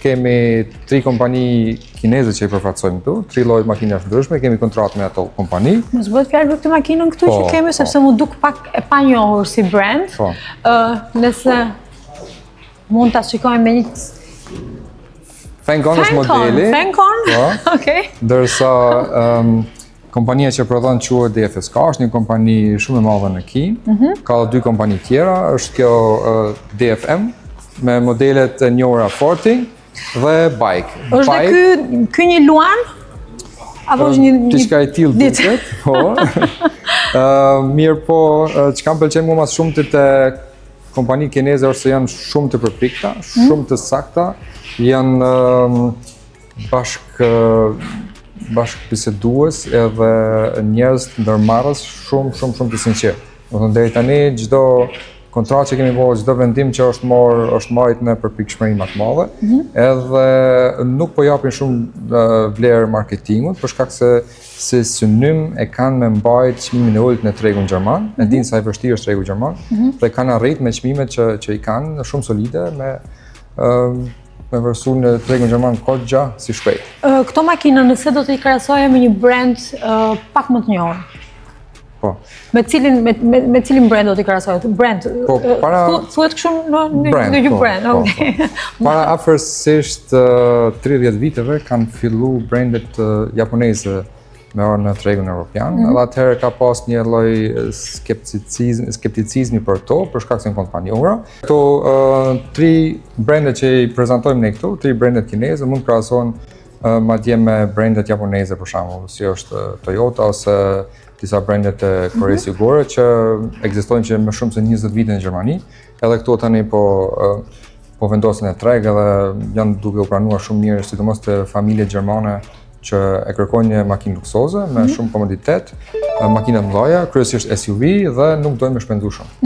Kemi 3 kompani kineze që i përfaqësojmë këtu, 3 lloje makinash ndryshme, kemi kontratë me ato kompani. Mos bëhet fjalë për këtë makinën këtu që kemi, sepse mu duk pak e panjohur si brand. Nëse mund ta shikojmë me një Fencon është modeli. Fencon? Okej. Ndërsa kompania që prodhon quhet DFSK, është një kompani shumë e madhe në Kinë. Ka 2 kompani tjera, është kjo DFM me modelet e njohura Forti dhe Bike. Është dhe ky një Luan? Apo është një diçka e tillë duket, po. Mirë po, çka më pëlqen mua më shumë te kompani kineze është se janë shumë të përpikta, shumë të sakta, janë bashkëbisedues edhe njerëz ndërmarrës shumë të sinqertë. Do të thonë deri tani çdo kontratë që kemi bërë, çdo vendim që është marrë në përpikshmëri më të madhe, edhe nuk po japin shumë vlerë marketingut, për shkak se si synim e kanë me mbajt çmimin e ulët në tregun gjerman, e dinë sa i vështirë është tregu gjerman, dhe kanë arrit me çmimet që i kanë shumë solide me vërsu në tregun gjerman goxha si shpejt. Këto makina nëse do të i krahasoja me një brand pak më të njohur. Po. Me cilin brand do t'i krahasohet? Brand. Po, para thuhet kështu në një brand. Okej. Para afërsisht 30 viteve kanë fillu brandet japoneze me orë në tregun evropian, edhe atëherë ka pas një lloj skepticizmi për to, për shkak se janë kompaniohura. Këto 3 brandet që i prezantojmë ne këtu, 3 brandet kineze, mund të krahasohen madje me brandet japoneze për shembull, si është Toyota ose disa brandet e Koreas Jugore që ekzistojnë që më shumë se 20 vite në Gjermani, edhe këtu tani po vendosin e treg edhe janë duke u pranuar shumë mirë, sidomos të familjet gjermane që e kërkojnë një makinë luksoze me shumë komoditet, makina të mëdha, kryesisht SUV dhe nuk dojnë me shpenzu shumë.